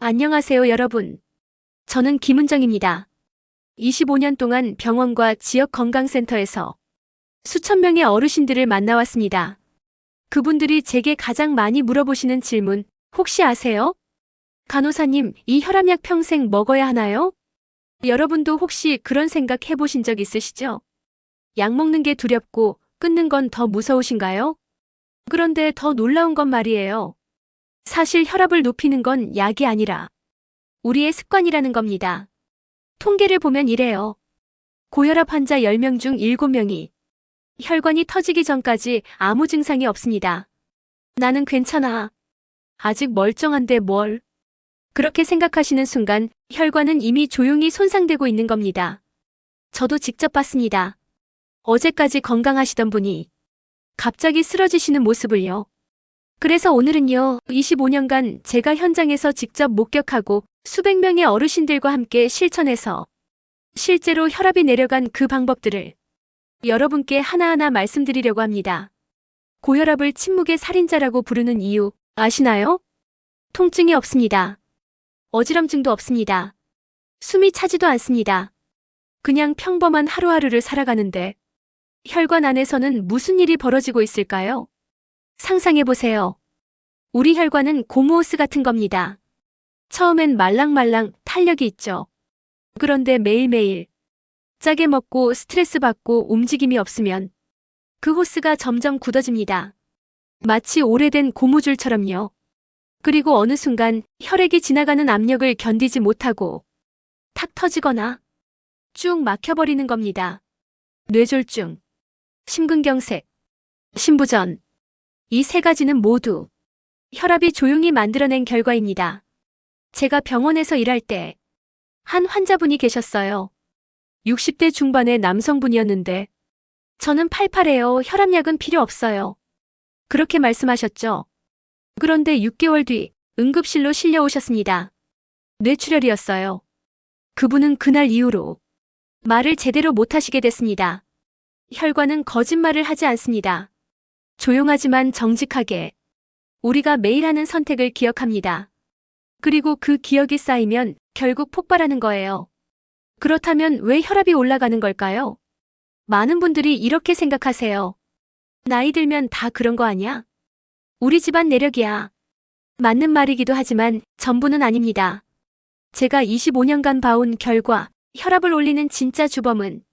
안녕하세요, 여러분. 저는 김은정입니다. 25년 동안 병원과 지역 건강센터에서 수천 명의 어르신들을 만나왔습니다. 그분들이 제게 가장 많이 물어보시는 질문, 혹시 아세요? 간호사님, 이 혈압약 평생 먹어야 하나요? 여러분도 혹시 그런 생각 해보신 적 있으시죠? 약 먹는 게 두렵고 끊는 건 더 무서우신가요? 그런데 더 놀라운 건 말이에요. 사실 혈압을 높이는 건 약이 아니라 우리의 습관이라는 겁니다. 통계를 보면 이래요. 고혈압 환자 10명 중 7명이 혈관이 터지기 전까지 아무 증상이 없습니다. 나는 괜찮아. 아직 멀쩡한데 뭘. 그렇게 생각하시는 순간 혈관은 이미 조용히 손상되고 있는 겁니다. 저도 직접 봤습니다. 어제까지 건강하시던 분이 갑자기 쓰러지시는 모습을요. 그래서 오늘은요, 25년간 제가 현장에서 직접 목격하고 수백 명의 어르신들과 함께 실천해서 실제로 혈압이 내려간 그 방법들을 여러분께 하나하나 말씀드리려고 합니다. 고혈압을 침묵의 살인자라고 부르는 이유 아시나요? 통증이 없습니다. 어지럼증도 없습니다. 숨이 차지도 않습니다. 그냥 평범한 하루하루를 살아가는데 혈관 안에서는 무슨 일이 벌어지고 있을까요? 상상해보세요. 우리 혈관은 고무호스 같은 겁니다. 처음엔 말랑말랑 탄력이 있죠. 그런데 매일매일 짜게 먹고 스트레스 받고 움직임이 없으면 그 호스가 점점 굳어집니다. 마치 오래된 고무줄처럼요. 그리고 어느 순간 혈액이 지나가는 압력을 견디지 못하고 탁 터지거나 쭉 막혀버리는 겁니다. 뇌졸중, 심근경색, 심부전. 이 세 가지는 모두 혈압이 조용히 만들어낸 결과입니다. 제가 병원에서 일할 때 한 환자분이 계셨어요. 60대 중반의 남성분이었는데 저는 팔팔해요. 혈압약은 필요 없어요. 그렇게 말씀하셨죠. 그런데 6개월 뒤 응급실로 실려오셨습니다. 뇌출혈이었어요. 그분은 그날 이후로 말을 제대로 못하시게 됐습니다. 혈관은 거짓말을 하지 않습니다. 조용하지만 정직하게 우리가 매일 하는 선택을 기억합니다. 그리고 그 기억이 쌓이면 결국 폭발하는 거예요. 그렇다면 왜 혈압이 올라가는 걸까요? 많은 분들이 이렇게 생각하세요. 나이 들면 다 그런 거 아니야? 우리 집안 내력이야. 맞는 말이기도 하지만 전부는 아닙니다. 제가 25년간 봐온 결과 혈압을 올리는 진짜 주범은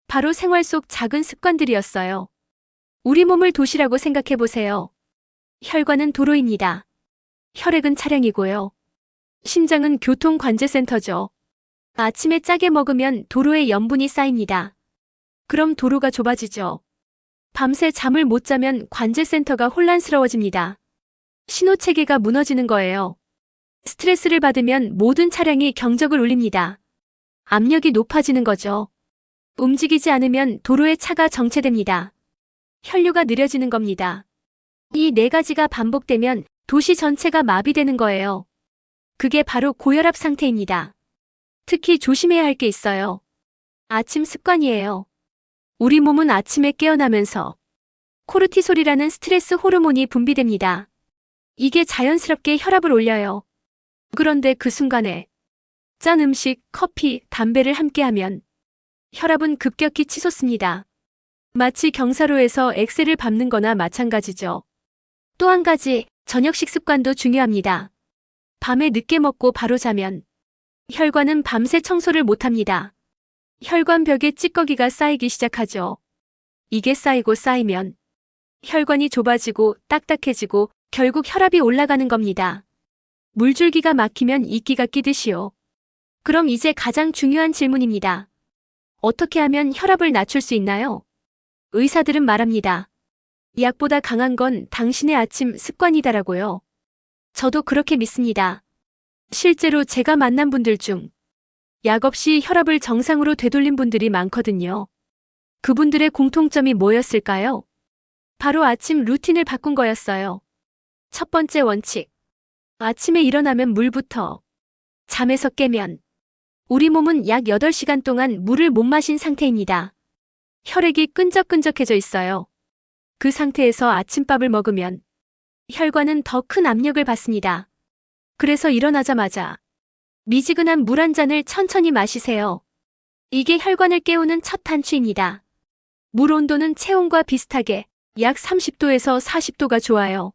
바로 생활 속 작은 습관들이었어요. 우리 몸을 도시라고 생각해보세요. 혈관은 도로입니다. 혈액은 차량이고요. 심장은 교통관제센터죠. 아침에 짜게 먹으면 도로에 염분이 쌓입니다. 그럼 도로가 좁아지죠. 밤새 잠을 못 자면 관제센터가 혼란스러워집니다. 신호체계가 무너지는 거예요. 스트레스를 받으면 모든 차량이 경적을 울립니다. 압력이 높아지는 거죠. 움직이지 않으면 도로에 차가 정체됩니다. 혈류가 느려지는 겁니다. 이 네 가지가 반복되면 도시 전체가 마비되는 거예요. 그게 바로 고혈압 상태입니다. 특히 조심해야 할 게 있어요. 아침 습관이에요. 우리 몸은 아침에 깨어나면서 코르티솔이라는 스트레스 호르몬이 분비됩니다. 이게 자연스럽게 혈압을 올려요. 그런데 그 순간에 짠 음식, 커피, 담배를 함께하면 혈압은 급격히 치솟습니다. 마치 경사로에서 엑셀을 밟는 거나 마찬가지죠. 또 한 가지, 저녁 식습관도 중요합니다. 밤에 늦게 먹고 바로 자면 혈관은 밤새 청소를 못합니다. 혈관벽에 찌꺼기가 쌓이기 시작하죠. 이게 쌓이고 쌓이면 혈관이 좁아지고 딱딱해지고 결국 혈압이 올라가는 겁니다. 물줄기가 막히면 이끼가 끼듯이요. 그럼 이제 가장 중요한 질문입니다. 어떻게 하면 혈압을 낮출 수 있나요? 의사들은 말합니다. 약보다 강한 건 당신의 아침 습관이다라고요. 저도 그렇게 믿습니다. 실제로 제가 만난 분들 중 약 없이 혈압을 정상으로 되돌린 분들이 많거든요. 그분들의 공통점이 뭐였을까요? 바로 아침 루틴을 바꾼 거였어요. 첫 번째 원칙. 아침에 일어나면 물부터. 잠에서 깨면 우리 몸은 약 8시간 동안 물을 못 마신 상태입니다. 혈액이 끈적끈적해져 있어요. 그 상태에서 아침밥을 먹으면 혈관은 더 큰 압력을 받습니다. 그래서 일어나자마자 미지근한 물 한 잔을 천천히 마시세요. 이게 혈관을 깨우는 첫 단추입니다. 물 온도는 체온과 비슷하게 약 30도에서 40도가 좋아요.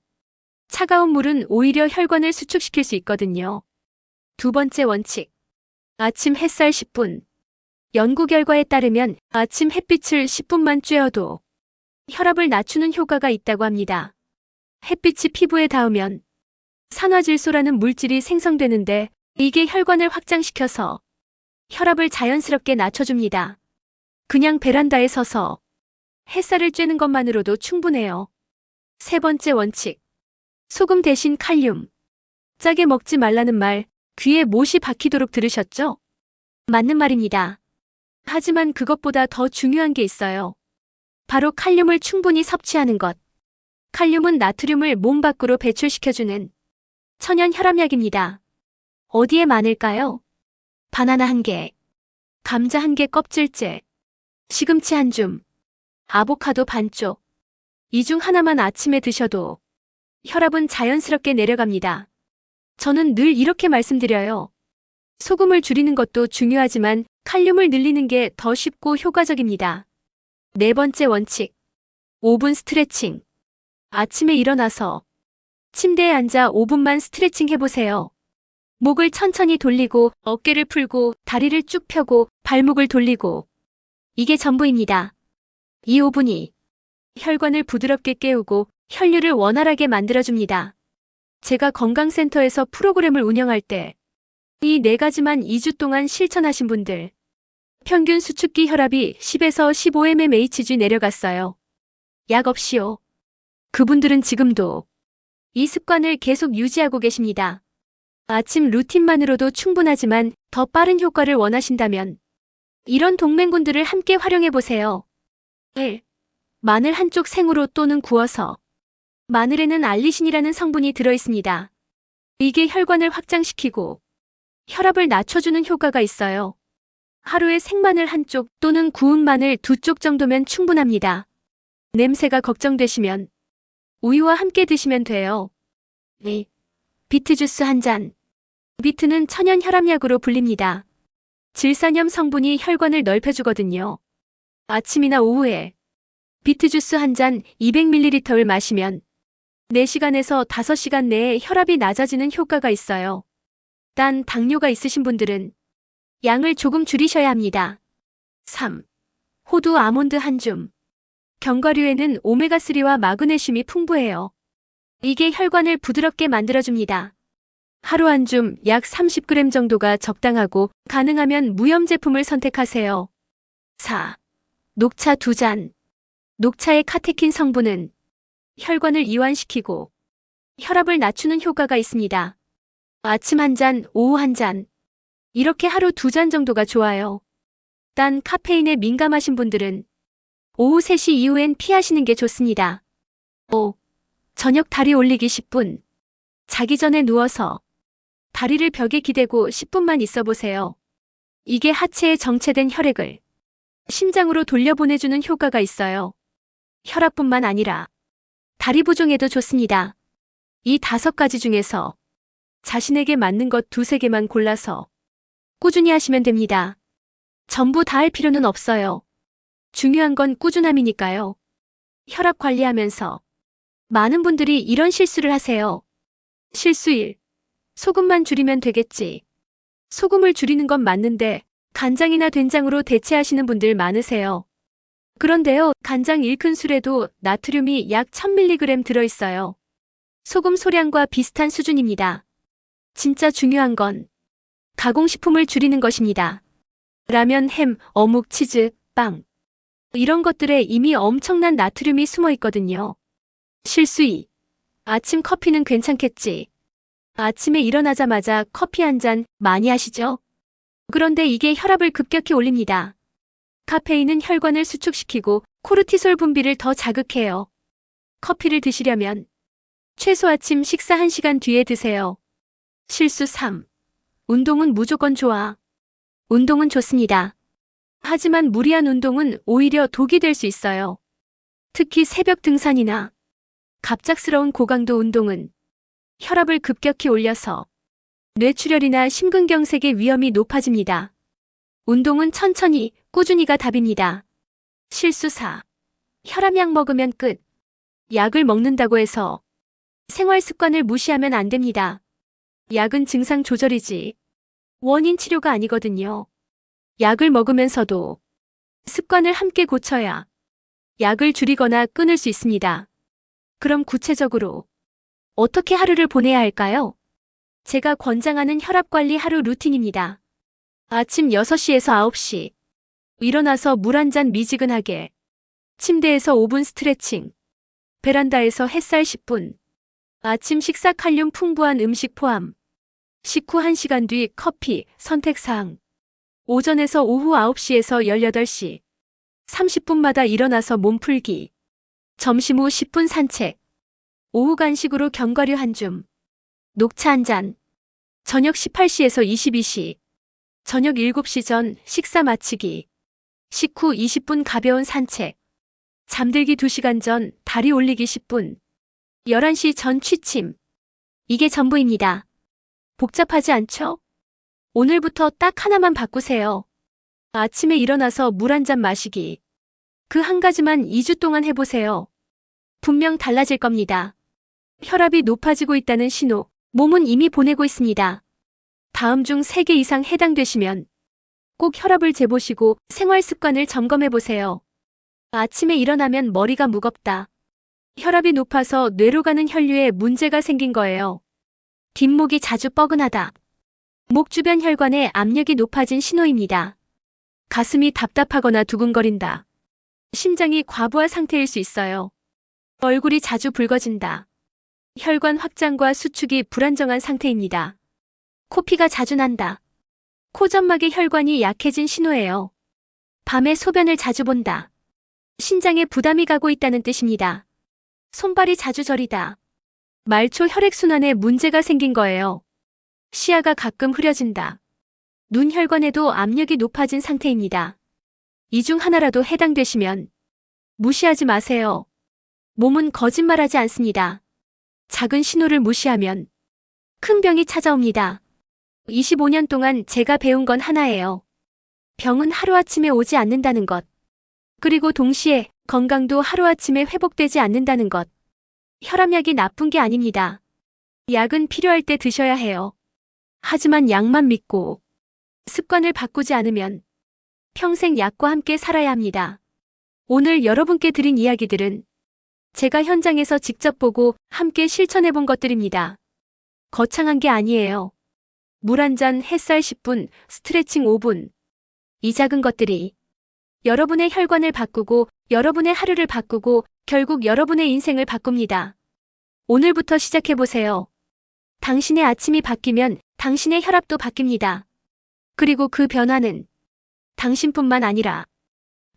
차가운 물은 오히려 혈관을 수축시킬 수 있거든요. 두 번째 원칙. 아침 햇살 10분. 연구 결과에 따르면 아침 햇빛을 10분만 쬐어도 혈압을 낮추는 효과가 있다고 합니다. 햇빛이 피부에 닿으면 산화질소라는 물질이 생성되는데 이게 혈관을 확장시켜서 혈압을 자연스럽게 낮춰줍니다. 그냥 베란다에 서서 햇살을 쬐는 것만으로도 충분해요. 세 번째 원칙. 소금 대신 칼륨. 짜게 먹지 말라는 말 귀에 못이 박히도록 들으셨죠? 맞는 말입니다. 하지만 그것보다 더 중요한 게 있어요. 바로 칼륨을 충분히 섭취하는 것. 칼륨은 나트륨을 몸 밖으로 배출시켜주는 천연 혈압약입니다. 어디에 많을까요? 바나나 1개, 감자 1개 껍질째, 시금치 1줌, 아보카도 반쪽. 이 중 하나만 아침에 드셔도 혈압은 자연스럽게 내려갑니다. 저는 늘 이렇게 말씀드려요. 소금을 줄이는 것도 중요하지만 칼륨을 늘리는 게 더 쉽고 효과적입니다. 네 번째 원칙. 5분 스트레칭. 아침에 일어나서 침대에 앉아 5분만 스트레칭 해보세요. 목을 천천히 돌리고 어깨를 풀고 다리를 쭉 펴고 발목을 돌리고. 이게 전부입니다. 이 5분이 혈관을 부드럽게 깨우고 혈류를 원활하게 만들어줍니다. 제가 건강센터에서 프로그램을 운영할 때 이 4가지만 2주 동안 실천하신 분들 평균 수축기 혈압이 10에서 15mmHg 내려갔어요. 약 없이요. 그분들은 지금도 이 습관을 계속 유지하고 계십니다. 아침 루틴만으로도 충분하지만 더 빠른 효과를 원하신다면 이런 동맹군들을 함께 활용해보세요. 1. 마늘 한쪽 생으로 또는 구워서. 마늘에는 알리신이라는 성분이 들어있습니다. 이게 혈관을 확장시키고 혈압을 낮춰주는 효과가 있어요. 하루에 생마늘 한쪽 또는 구운 마늘 2쪽 정도면 충분합니다. 냄새가 걱정되시면 우유와 함께 드시면 돼요. 2. 비트 주스 1잔. 비트는 천연 혈압약으로 불립니다. 질산염 성분이 혈관을 넓혀주거든요. 아침이나 오후에 비트 주스 1잔 200ml를 마시면 4시간에서 5시간 내에 혈압이 낮아지는 효과가 있어요. 단 당뇨가 있으신 분들은 양을 조금 줄이셔야 합니다. 3. 호두 아몬드 1줌. 견과류에는 오메가3와 마그네슘이 풍부해요. 이게 혈관을 부드럽게 만들어줍니다. 하루 1줌 약 30g 정도가 적당하고 가능하면 무염 제품을 선택하세요. 4. 녹차 2잔. 녹차의 카테킨 성분은 혈관을 이완시키고 혈압을 낮추는 효과가 있습니다. 아침 1잔, 오후 1잔. 이렇게 하루 2잔 정도가 좋아요. 단 카페인에 민감하신 분들은 오후 3시 이후엔 피하시는 게 좋습니다. 5. 저녁 다리 올리기 10분. 자기 전에 누워서 다리를 벽에 기대고 10분만 있어 보세요. 이게 하체에 정체된 혈액을 심장으로 돌려보내주는 효과가 있어요. 혈압뿐만 아니라 다리 부종에도 좋습니다. 이 5가지 중에서 자신에게 맞는 것 2-3개만 골라서 꾸준히 하시면 됩니다. 전부 다 할 필요는 없어요. 중요한 건 꾸준함이니까요. 혈압 관리하면서 많은 분들이 이런 실수를 하세요. 실수 1. 소금만 줄이면 되겠지. 소금을 줄이는 건 맞는데 간장이나 된장으로 대체하시는 분들 많으세요. 그런데요, 간장 1큰술에도 나트륨이 약 1000mg 들어있어요. 소금 소량과 비슷한 수준입니다. 진짜 중요한 건 가공식품을 줄이는 것입니다. 라면, 햄, 어묵, 치즈, 빵. 이런 것들에 이미 엄청난 나트륨이 숨어 있거든요. 실수 2. 아침 커피는 괜찮겠지. 아침에 일어나자마자 커피 1잔 많이 하시죠? 그런데 이게 혈압을 급격히 올립니다. 카페인은 혈관을 수축시키고 코르티솔 분비를 더 자극해요. 커피를 드시려면 최소 아침 식사 1시간 뒤에 드세요. 실수 3. 운동은 무조건 좋아. 운동은 좋습니다. 하지만 무리한 운동은 오히려 독이 될 수 있어요. 특히 새벽 등산이나 갑작스러운 고강도 운동은 혈압을 급격히 올려서 뇌출혈이나 심근경색의 위험이 높아집니다. 운동은 천천히, 꾸준히가 답입니다. 실수 4. 혈압약 먹으면 끝. 약을 먹는다고 해서 생활 습관을 무시하면 안 됩니다. 약은 증상 조절이지 원인 치료가 아니거든요. 약을 먹으면서도 습관을 함께 고쳐야 약을 줄이거나 끊을 수 있습니다. 그럼 구체적으로 어떻게 하루를 보내야 할까요? 제가 권장하는 혈압관리 하루 루틴입니다. 아침 6시에서 9시. 일어나서 물 한 잔 미지근하게. 침대에서 5분 스트레칭. 베란다에서 햇살 10분. 아침 식사 칼륨 풍부한 음식 포함. 식후 1시간 뒤 커피, 선택사항. 오전에서 오후 9시에서 18시. 30분마다 일어나서 몸풀기. 점심 후 10분 산책. 오후 간식으로 견과류 한 줌. 녹차 한 잔. 저녁 18시에서 22시. 저녁 7시 전 식사 마치기. 식후 20분 가벼운 산책. 잠들기 2시간 전 다리 올리기 10분. 11시 전 취침. 이게 전부입니다. 복잡하지 않죠? 오늘부터 딱 하나만 바꾸세요. 아침에 일어나서 물 한 잔 마시기. 그 한 가지만 2주 동안 해보세요. 분명 달라질 겁니다. 혈압이 높아지고 있다는 신호, 몸은 이미 보내고 있습니다. 다음 중 3개 이상 해당되시면 꼭 혈압을 재보시고 생활 습관을 점검해보세요. 아침에 일어나면 머리가 무겁다. 혈압이 높아서 뇌로 가는 혈류에 문제가 생긴 거예요. 뒷목이 자주 뻐근하다. 목 주변 혈관에 압력이 높아진 신호입니다. 가슴이 답답하거나 두근거린다. 심장이 과부하 상태일 수 있어요. 얼굴이 자주 붉어진다. 혈관 확장과 수축이 불안정한 상태입니다. 코피가 자주 난다. 코점막의 혈관이 약해진 신호예요. 밤에 소변을 자주 본다. 신장에 부담이 가고 있다는 뜻입니다. 손발이 자주 저리다. 말초 혈액순환에 문제가 생긴 거예요. 시야가 가끔 흐려진다. 눈 혈관에도 압력이 높아진 상태입니다. 이 중 하나라도 해당되시면 무시하지 마세요. 몸은 거짓말하지 않습니다. 작은 신호를 무시하면 큰 병이 찾아옵니다. 25년 동안 제가 배운 건 하나예요. 병은 하루아침에 오지 않는다는 것. 그리고 동시에 건강도 하루아침에 회복되지 않는다는 것. 혈압약이 나쁜 게 아닙니다. 약은 필요할 때 드셔야 해요. 하지만 약만 믿고 습관을 바꾸지 않으면 평생 약과 함께 살아야 합니다. 오늘 여러분께 드린 이야기들은 제가 현장에서 직접 보고 함께 실천해 본 것들입니다. 거창한 게 아니에요. 물 한 잔, 햇살 10분, 스트레칭 5분. 이 작은 것들이 여러분의 혈관을 바꾸고 여러분의 하루를 바꾸고 결국 여러분의 인생을 바꿉니다. 오늘부터 시작해보세요. 당신의 아침이 바뀌면 당신의 혈압도 바뀝니다. 그리고 그 변화는 당신뿐만 아니라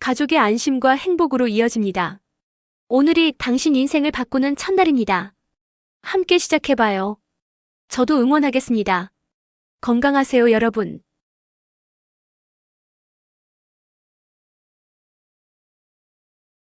가족의 안심과 행복으로 이어집니다. 오늘이 당신 인생을 바꾸는 첫날입니다. 함께 시작해봐요. 저도 응원하겠습니다. 건강하세요, 여러분.